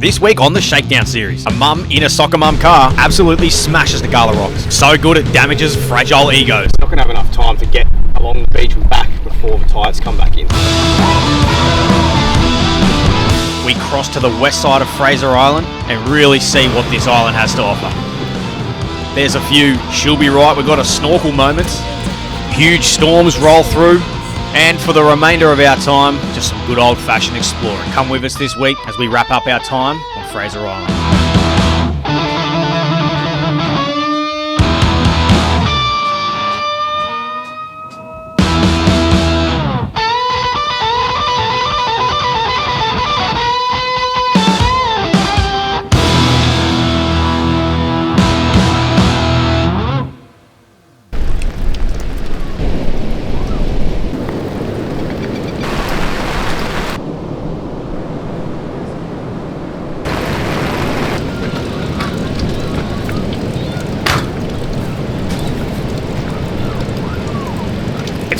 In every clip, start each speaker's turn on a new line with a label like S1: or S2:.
S1: This week on the Shakedown series, a mum in a soccer mum car absolutely smashes the Ngkala rocks. So good it damages fragile egos.
S2: Not going to have enough time to get along the beach and back before the tides come back in.
S1: We cross to the west side of Fraser Island and really see what this island has to offer. There's a few she'll be right, we've got a snorkel moments, huge storms roll through, and for the remainder of our time, just some good old-fashioned exploring. Come with us this week as we wrap up our time on Fraser Island.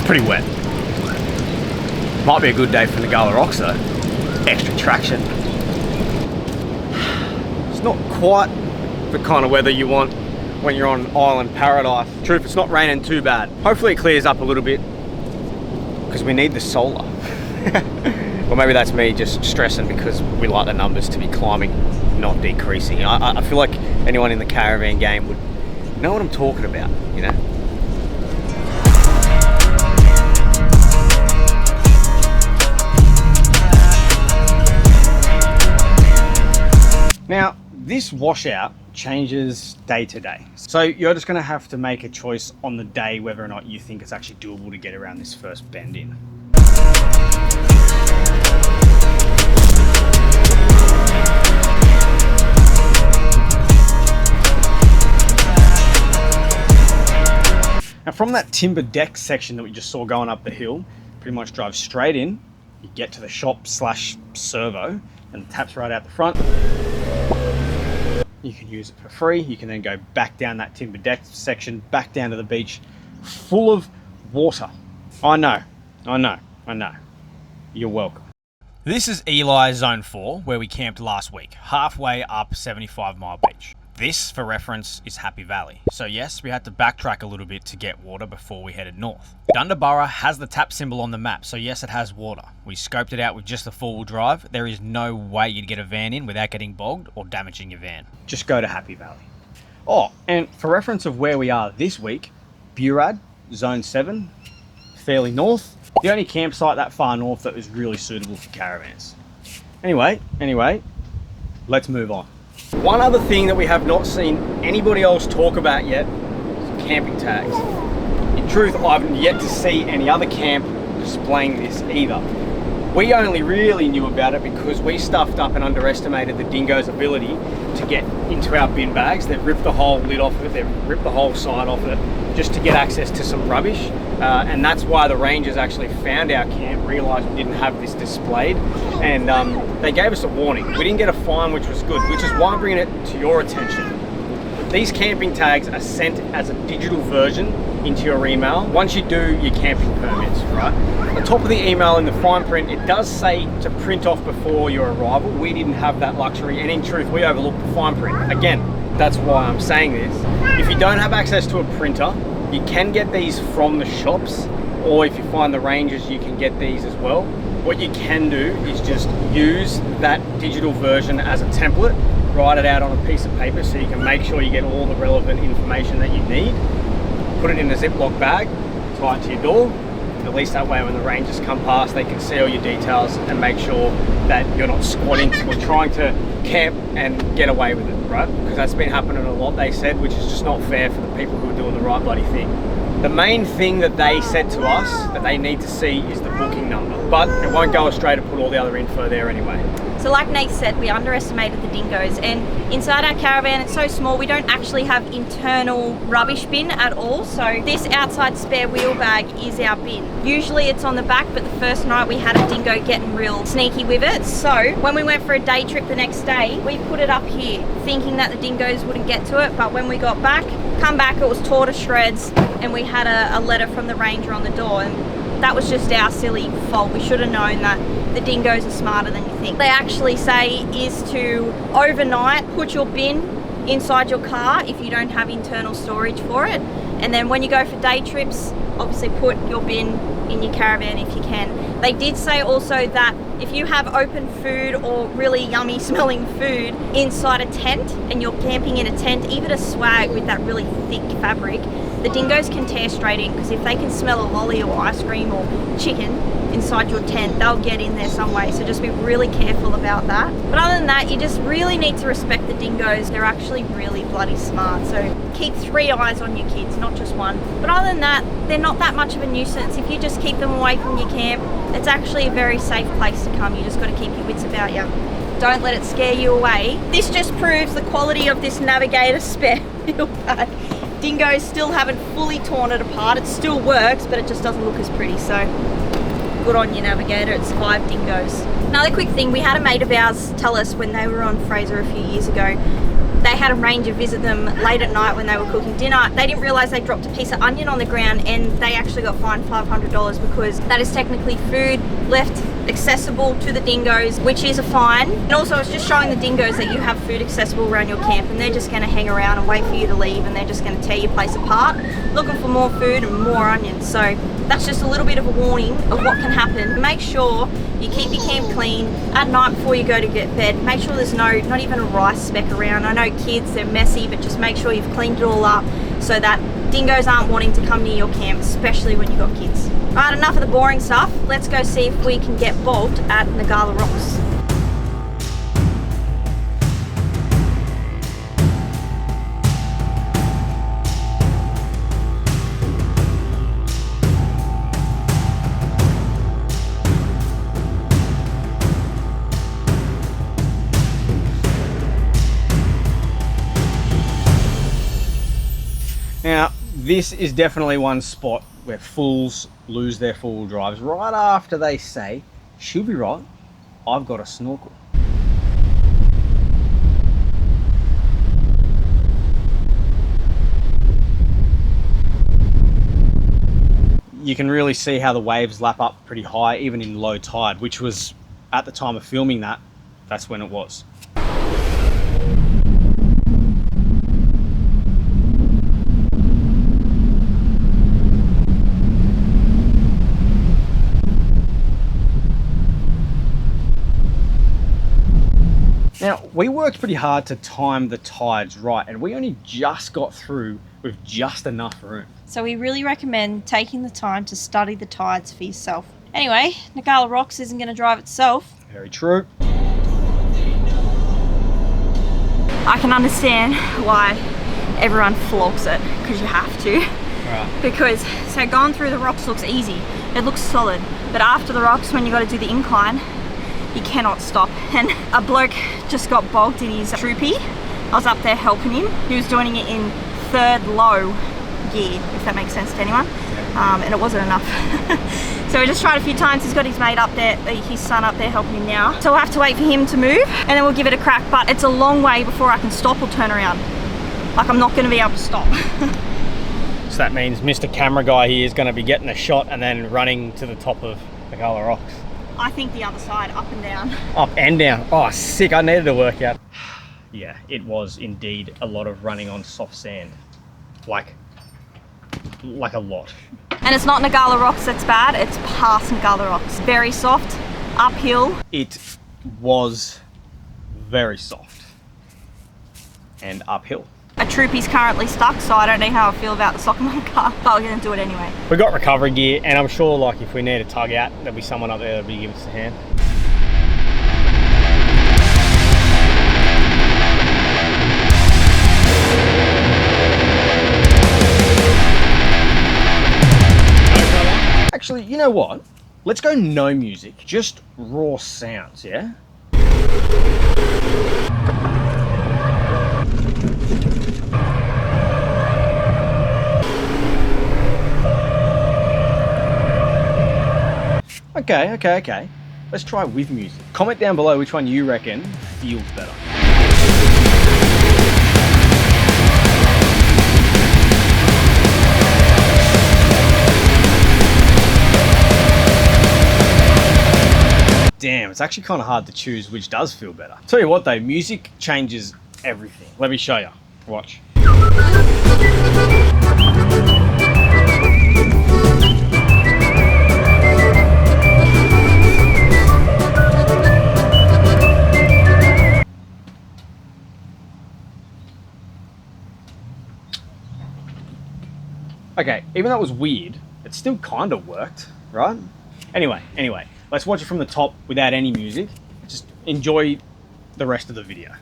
S1: Pretty wet. Might be a good day for the Ngkala rocks though. Extra traction. It's not quite the kind of weather you want when you're on island paradise. Truth, it's not raining too bad. Hopefully it clears up a little bit because we need the solar. Well, maybe that's me just stressing because we like the numbers to be climbing, not decreasing. I feel like anyone in the Caravan game would know what I'm talking about, you know? Now, this washout changes day to day. So you're just gonna have to make a choice on the day whether or not you think it's actually doable to get around this first bend in. Now from that timber deck section that we just saw going up the hill, pretty much drive straight in, you get to the shop slash servo, and the tap's right out the front. You can use it for free. You can then go back down that timber deck section, back down to the beach, full of water. I know. You're welcome. This is Eli Zone 4, where we camped last week, halfway up 75 Mile Beach. This, for reference, is Happy Valley. So yes, we had to backtrack a little bit to get water before we headed north. Dundabara has the tap symbol on the map, so yes, it has water. We scoped it out with just the four-wheel drive. There is no way you'd get a van in without getting bogged or damaging your van. Just go to Happy Valley. Oh, and for reference of where we are this week, Burad, Zone 7, fairly north. The only campsite that far north that is really suitable for caravans. Anyway, let's move on. One other thing that we have not seen anybody else talk about yet is camping tags. In truth, I've yet to see any other camp displaying this either. We only really knew about it because we stuffed up and underestimated the Dingo's ability to get into our bin bags. They've ripped the whole lid off of it, they've ripped the whole side off it just to get access to some rubbish. And that's why the rangers actually found our camp, realised we didn't have this displayed, and they gave us a warning. We didn't get a fine, which was good, which is why I'm bringing it to your attention. These camping tags are sent as a digital version into your email once you do your camping permits, right? At the top of the email in the fine print, it does say to print off before your arrival. We didn't have that luxury, and in truth, we overlooked the fine print. Again, that's why I'm saying this. If you don't have access to a printer, you can get these from the shops, or if you find the rangers, you can get these as well. What you can do is just use that digital version as a template, write it out on a piece of paper so you can make sure you get all the relevant information that you need. Put it in a Ziploc bag, tie it to your door. At least that way when the rangers come past, they can see all your details and make sure that you're not squatting or trying to camp and get away with it, right? Because that's been happening a lot, they said, which is just not fair for the people who are doing the right bloody thing. The main thing that they said to us that they need to see is the booking number, but it won't go astray to put all the other info there anyway.
S3: So like Nate said, we underestimated the dingoes, and inside our caravan it's so small we don't actually have internal rubbish bin at all, so this outside spare wheel bag is our bin. Usually it's on the back, but the first night we had a dingo getting real sneaky with it, so when we went for a day trip the next day, we put it up here thinking that the dingoes wouldn't get to it, but when we got back, it was tore to shreds, and we had a letter from the ranger on the door, and that was just our silly fault. We should have known that the dingoes are smarter than you think. They actually say is to overnight put your bin inside your car if you don't have internal storage for it, and then when you go for day trips, obviously put your bin in your caravan if you can. They did say also that if you have open food or really yummy smelling food inside a tent and you're camping in a tent, even a swag with that really thick fabric, the dingoes can tear straight in, because if they can smell a lolly or ice cream or chicken inside your tent, they'll get in there some way. So just be really careful about that. But other than that, you just really need to respect the dingoes. They're actually really bloody smart. So keep 3 eyes on your kids, not just 1. But other than that, they're not that much of a nuisance. If you just keep them away from your camp, it's actually a very safe place to come. You just got to keep your wits about you. Don't let it scare you away. This just proves the quality of this Navigator spare wheel bag. Dingoes still haven't fully torn it apart. It still works, but it just doesn't look as pretty. So good on you, Navigator. It survived dingoes. Another quick thing, we had a mate of ours tell us when they were on Fraser a few years ago, they had a ranger visit them late at night when they were cooking dinner. They didn't realise they dropped a piece of onion on the ground, and they actually got fined $500 because that is technically food left accessible to the dingoes, which is a fine. And also it's just showing the dingoes that you have food accessible around your camp, and they're just going to hang around and wait for you to leave, and they're just going to tear your place apart looking for more food and more onions. So that's just a little bit of a warning of what can happen. Make sure you keep your camp clean at night before you go to get bed. Make sure there's not even a rice speck around. I know kids, they're messy, but just make sure you've cleaned it all up so that dingoes aren't wanting to come near your camp, especially when you've got kids. Alright, enough of the boring stuff. Let's go see if we can get bogged at Ngkala Rocks.
S1: Now, this is definitely one spot where fools lose their four-wheel drives right after they say, she'll be right, I've got a snorkel. You can really see how the waves lap up pretty high, even in low tide, which was, at the time of filming that, that's when it was. Now, we worked pretty hard to time the tides right, and we only just got through with just enough room.
S3: So we really recommend taking the time to study the tides for yourself. Anyway, Ngkala Rocks isn't going to drive itself.
S1: Very true.
S3: I can understand why everyone flocks it, because you have to.
S1: Right.
S3: Because, so going through the rocks looks easy, it looks solid, but after the rocks, when you got to do the incline, you cannot stop. And a bloke just got bogged in his troopy. I was up there helping him. He was doing it in 3rd low gear, if that makes sense to anyone. And it wasn't enough. So we just tried a few times. He's got his mate up there, his son up there helping him now. So we'll have to wait for him to move and then we'll give it a crack. But it's a long way before I can stop or turn around. Like, I'm not going to be able to stop.
S1: So that means Mr. Camera Guy here is going to be getting a shot and then running to the top of Ngkala Rocks.
S3: I think the other side, up and down.
S1: Up and down. Oh, sick. I needed to work out. Yeah, it was indeed a lot of running on soft sand. Like a lot.
S3: And it's not Ngkala Rocks that's bad, it's past Ngkala Rocks. Very soft, uphill.
S1: It was very soft and uphill.
S3: A troopy's currently stuck, so I don't know how I feel about the Sokomon car, but we're going to do it anyway.
S1: We got recovery gear, and I'm sure, like, if we need a tug out, there'll be someone up there that'll be giving us a hand. Actually, you know what? Let's go no music, just raw sounds, yeah? Okay. Let's try with music. Comment down below which one you reckon feels better. Damn, it's actually kind of hard to choose which does feel better. Tell you what though, music changes everything. Let me show you. Watch. Okay, even though it was weird, it still kind of worked, right? Anyway, let's watch it from the top without any music. Just enjoy the rest of the video.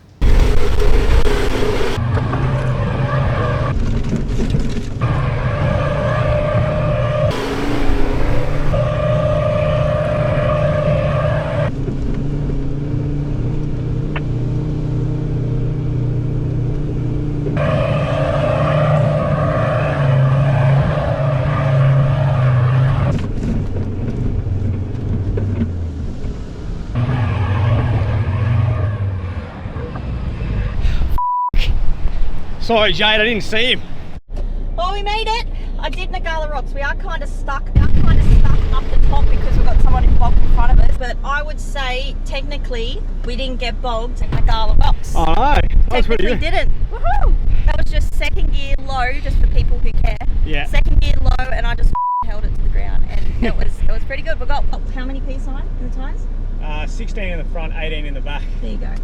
S1: Sorry, Jade, I didn't see him.
S3: Well, we made it. I did Ngkala rocks. We are kind of stuck. We are kind of stuck up the top because we've got someone bogged in front of us. But I would say, technically, we didn't get bogged at Ngkala rocks.
S1: Oh no, that's pretty good.
S3: Technically didn't. Woohoo! That was just second gear low, just for people who care.
S1: Yeah.
S3: Second gear low, and I just held it to the ground, and it was pretty good. We got how many PSI in the tyres?
S1: 16 in the front, 18 in the back.
S3: There you go.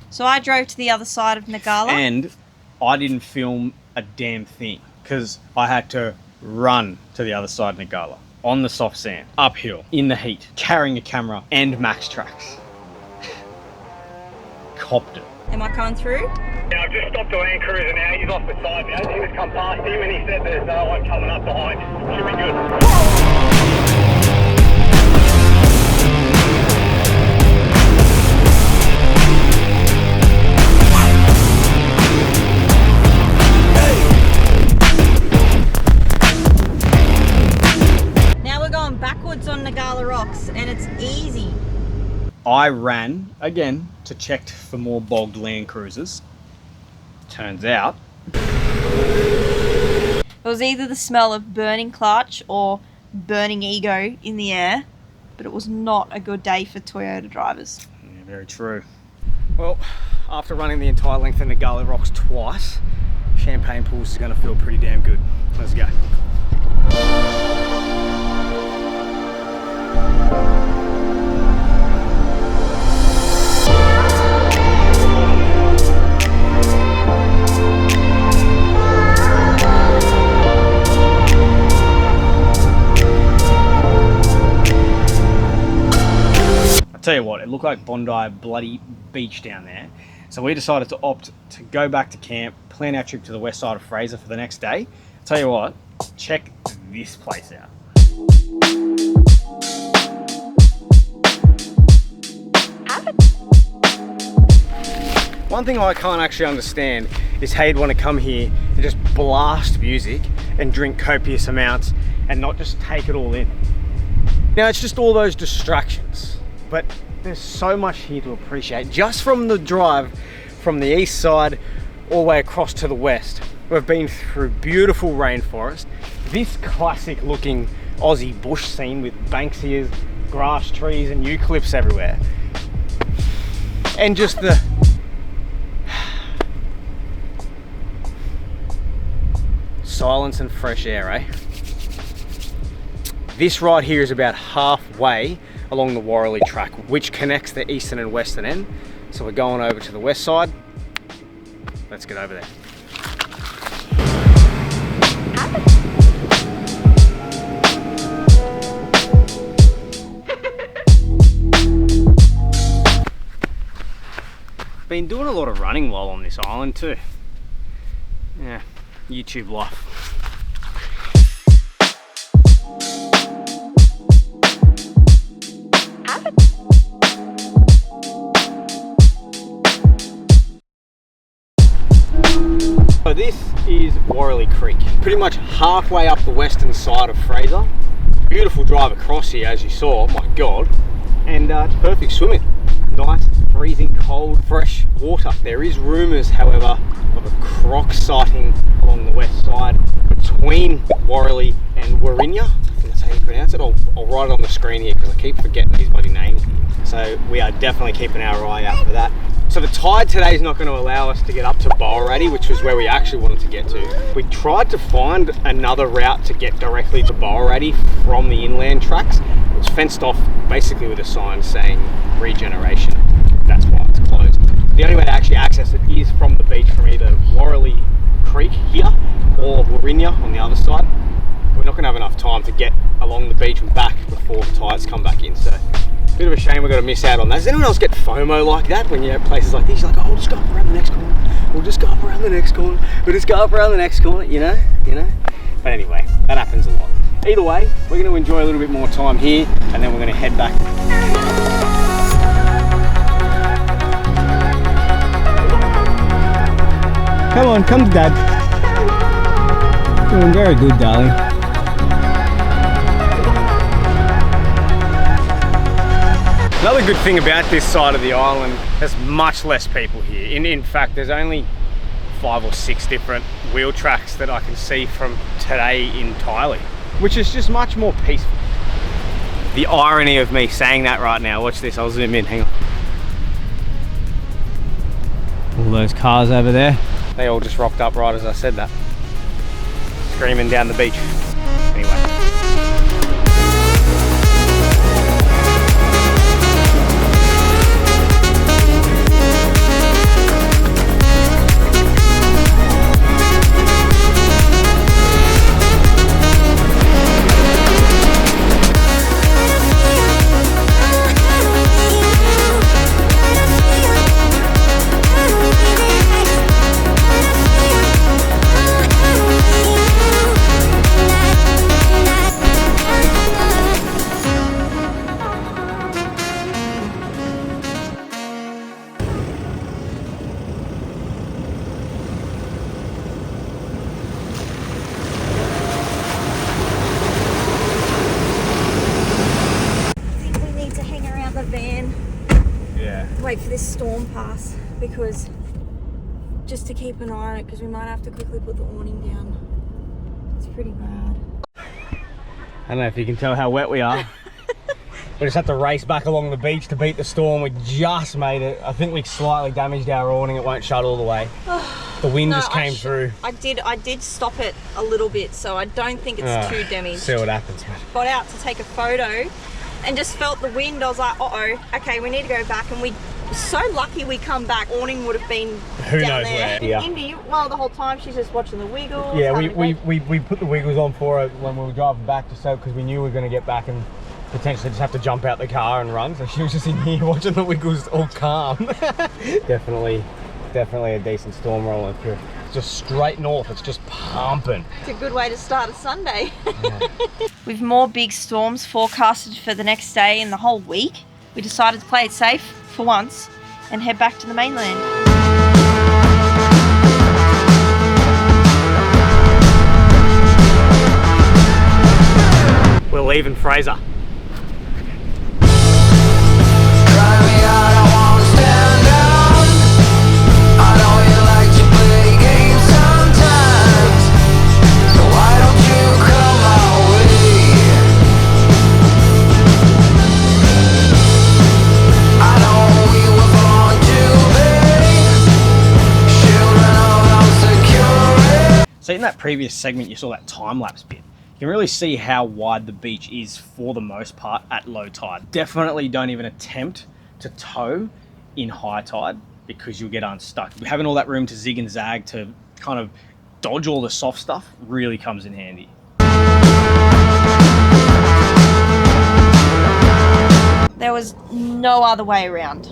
S3: So I drove to the other side of Ngkala.
S1: And I didn't film a damn thing because I had to run to the other side of Ngkala on the soft sand, uphill, in the heat, carrying a camera and max tracks. Copped it.
S3: Am I coming through?
S2: Yeah, I've just stopped the Land Cruiser now. He's off the side now. He was come past him and he said there's no one coming up behind. Should be good.
S3: On Ngkala rocks, and it's easy.
S1: I ran again to check for more bogged Land Cruisers. Turns out
S3: it was either the smell of burning clutch or burning ego in the air, but it was not a good day for Toyota drivers.
S1: Yeah, very true. Well, after running the entire length of Ngkala rocks twice, Champagne Pools is going to feel pretty damn good. Let's go. Tell you what, it looked like Bondi bloody beach down there, so we decided to opt to go back to camp, plan our trip to the west side of Fraser for the next day. Tell you what, check this place out. One thing I can't actually understand is how you'd want to come here and just blast music and drink copious amounts and not just take it all in. Now it's just all those distractions. But there's so much here to appreciate. Just from the drive from the east side all the way across to the west, we've been through beautiful rainforest, this classic looking Aussie bush scene with banksias, grass trees and eucalypts everywhere. And just the silence and fresh air, eh? This right here is about halfway along the Warrelly track, which connects the eastern and western end. So we're going over to the west side. Let's get over there. Been doing a lot of running while on this island too. Yeah, YouTube life. So this is Warrelly Creek, pretty much halfway up the western side of Fraser. Beautiful drive across here, as you saw, my God. And it's perfect swimming. Nice, freezing cold, fresh water. There is rumours, however, of a croc sighting along the west side between Warrelly and Warrinya. I think that's how how you pronounce it? I'll write it on the screen here because I keep forgetting these bloody names. So we are definitely keeping our eye out for that. So the tide today is not going to allow us to get up to Borrowrady, which was where we actually wanted to get to. We tried to find another route to get directly to Borrowrady from the inland tracks. It's fenced off basically with a sign saying regeneration. That's why it's closed. The only way to actually access it is from the beach from either Warrelly Creek here or Warrinya on the other side. We're not going to have enough time to get along the beach and back before the tides come back in. So bit of a shame we're going to miss out on that. Does anyone else get FOMO like that when you're at places like this? You're like, oh, we'll just go up around the next corner. We'll just go up around the next corner. We'll just go up around the next corner, you know? But anyway, that happens a lot. Either way, we're going to enjoy a little bit more time here and then we're going to head back. Come on, come to Dad. Doing very good, darling. Another good thing about this side of the island, there's much less people here. In fact, there's only 5 or 6 different wheel tracks that I can see from today entirely, which is just much more peaceful. The irony of me saying that right now, watch this, I'll zoom in, hang on. All those cars over there, they all just rocked up right as I said that. Screaming down the beach. Anyway.
S3: Wait for this storm pass because just to keep an eye on it because we might have to quickly put the awning down. It's pretty bad.
S1: I don't know if you can tell how wet we are. We just had to race back along the beach to beat the storm. We just made it. I think we slightly damaged our awning. It won't shut all the way. The wind just came through.
S3: I did stop it a little bit, so I don't think it's too damaged.
S1: See what happens, man.
S3: Got out to take a photo and just felt the wind. I was like, uh-oh, okay, we need to go back. And we so lucky we come back. Awning would have been
S1: who
S3: down
S1: knows
S3: there.
S1: where. Yeah.
S3: Indy, well, the whole time she's just watching the Wiggles.
S1: Yeah, we put the Wiggles on for her when we were driving back, just so because we knew we were going to get back and potentially just have to jump out the car and run. So she was just in here watching the Wiggles all calm. Definitely a decent storm rolling through. It's just straight north. It's just pumping.
S3: It's a good way to start a Sunday.
S1: Yeah.
S3: With more big storms forecasted for the next day and the whole week, we decided to play it safe for once and head back to the mainland.
S1: We're leaving Fraser. So in that previous segment, you saw that time-lapse bit. You can really see how wide the beach is for the most part at low tide. Definitely don't even attempt to tow in high tide because you'll get unstuck. Having all that room to zig and zag to kind of dodge all the soft stuff really comes in handy.
S3: There was no other way around.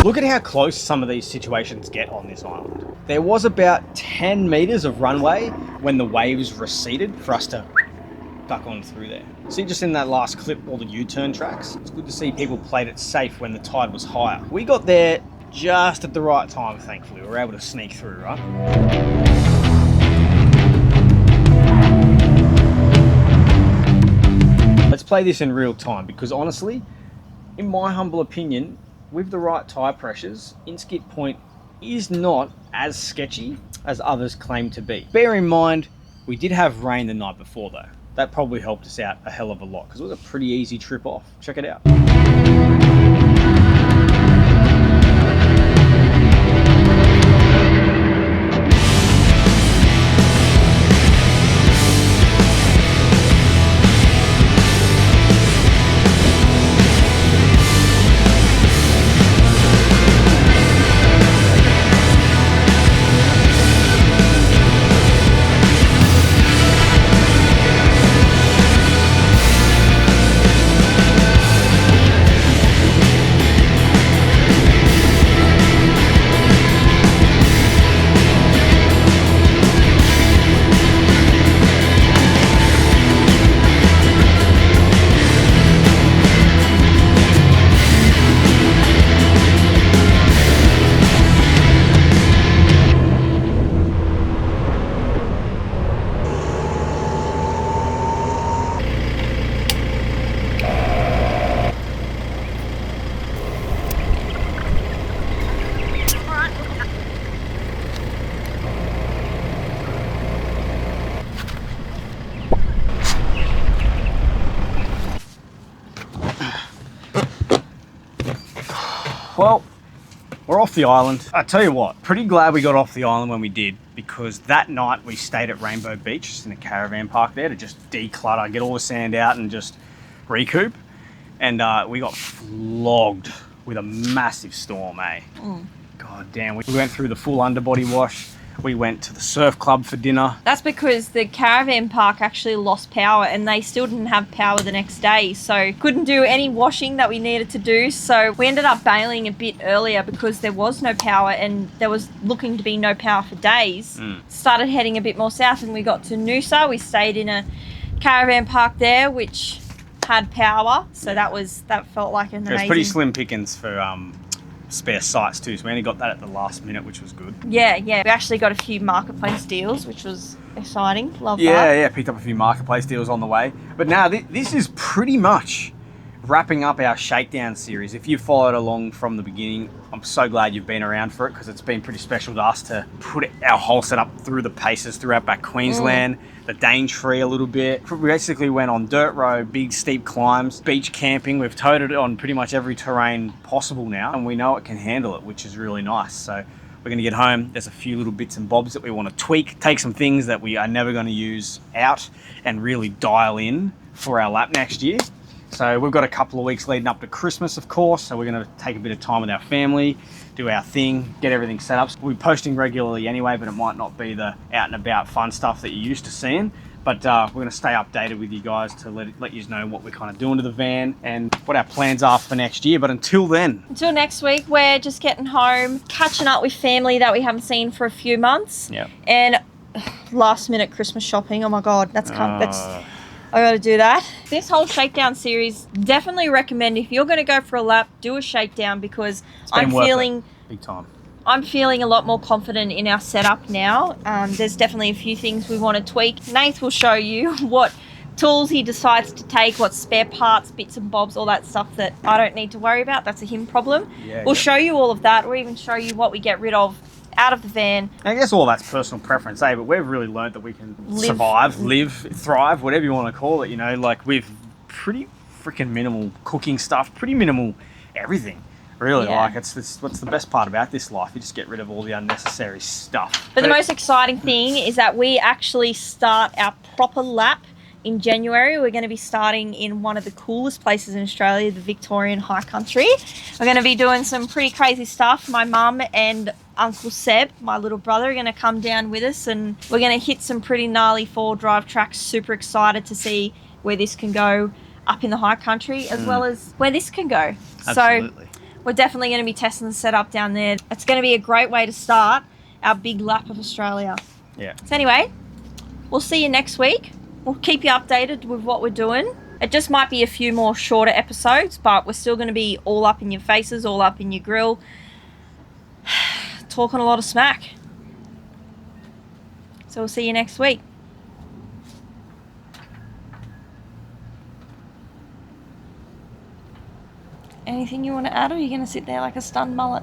S1: Look at how close some of these situations get on this island. There was about 10 meters of runway when the waves receded for us to duck on through there. See, just in that last clip, all the U-turn tracks. It's good to see people played it safe when the tide was higher. We got there just at the right time, thankfully. We were able to sneak through, right? Let's play this in real time because honestly, in my humble opinion, with the right tide pressures, Inskip Point is not as sketchy as others claim to be. Bear in mind, we did have rain the night before though. That probably helped us out a hell of a lot because it was a pretty easy trip off. Check it out. Well, we're off the island. I tell you what, pretty glad we got off the island when we did, because that night we stayed at Rainbow Beach, just in a caravan park there, to just declutter, get all the sand out and just recoup. And we got flogged with a massive storm, eh? God damn, we went through the full underbody wash. We went to the surf club for dinner.
S3: That's because the caravan park actually lost power and they still didn't have power the next day. So couldn't do any washing that we needed to do. So we ended up bailing a bit earlier because there was no power and there was looking to be no power for days. Started heading a bit more south and we got to Noosa. We stayed in a caravan park there which had power. So that felt like an amazing...
S1: It was pretty slim pickings for spare sites too, so we only got that at the last minute, which was good.
S3: Yeah, we actually got a few marketplace deals, which was exciting. Love that.
S1: Yeah, picked up a few marketplace deals on the way. But now this is pretty much wrapping up our shakedown series. If you followed along from the beginning, I'm so glad you've been around for it, because it's been pretty special to us to put our whole setup through the paces throughout back Queensland, the Daintree a little bit. We basically went on dirt road, big steep climbs, beach camping. We've towed it on pretty much every terrain possible now, and we know it can handle it, which is really nice. So we're going to get home. There's a few little bits and bobs that we want to tweak, take some things that we are never going to use out and really dial in for our lap next year. So we've got a couple of weeks leading up to Christmas, of course, so we're going to take a bit of time with our family, do our thing, get everything set up. We'll be posting regularly anyway, but it might not be the out and about fun stuff that you're used to seeing. But we're going to stay updated with you guys to let you know what we're kind of doing to the van and what our plans are for next year. But until then... Until
S3: next week, we're just getting home, catching up with family that we haven't seen for a few months.
S1: Yeah.
S3: And last minute Christmas shopping. Oh my God, that's I gotta do that. This whole shakedown series, definitely recommend if you're gonna go for a lap, do a shakedown, because I'm feeling
S1: big time.
S3: I'm feeling a lot more confident in our setup now. There's definitely a few things we want to tweak. Nath will show you what tools he decides to take, what spare parts, bits and bobs, all that stuff that I don't need to worry about. That's a him problem. We'll show you all of that. We'll even show you what we get rid of out of the van.
S1: I guess all that's personal preference, but we've really learned that we can survive, live, thrive, whatever you want to call it, you know, like with pretty freaking minimal cooking stuff, pretty minimal everything, really. Like it's what's the best part about this life, you just get rid of all the unnecessary stuff.
S3: But the most exciting thing is that we actually start our proper lap in January. We're going to be starting in one of the coolest places in Australia, the Victorian High Country. We're going to be doing some pretty crazy stuff. My mum and Uncle Seb, my little brother, are going to come down with us, and we're going to hit some pretty gnarly four drive tracks. Super excited to see where this can go up in the high country, as well as where this can go.
S1: Absolutely.
S3: So we're definitely going to be testing the setup down there. It's going to be a great way to start our big lap of Australia.
S1: Yeah.
S3: So anyway, we'll see you next week. We'll keep you updated with what we're doing. It just might be a few more shorter episodes, but we're still going to be all up in your faces, all up in your grill, talking a lot of smack. So we'll see you next week. Anything you want to add, or are you going to sit there like a stunned mullet?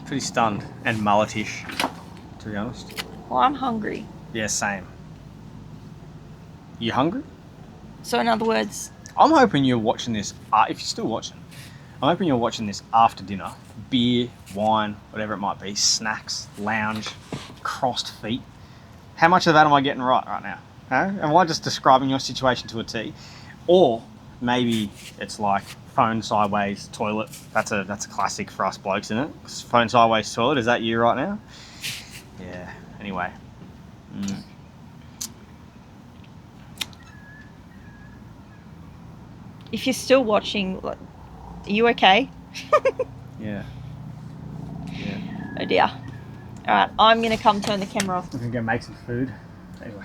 S1: Pretty stunned and mulletish, to be honest.
S3: Well, I'm hungry.
S1: Yeah, same. You hungry?
S3: So in other words,
S1: I'm hoping you're watching this, if you're still watching, I'm hoping you're watching this after dinner. Beer, wine, whatever it might be, snacks, lounge, crossed feet. How much of that am I getting right now? Huh? Am I just describing your situation to a T? Or maybe it's like phone sideways toilet. That's a classic for us blokes, isn't it? Phone sideways toilet, is that you right now? Yeah, anyway.
S3: if you're still watching, are you okay?
S1: Yeah.
S3: Oh dear. Alright, I'm going to come turn the camera off.
S1: I'm going to go make some food. Anyway.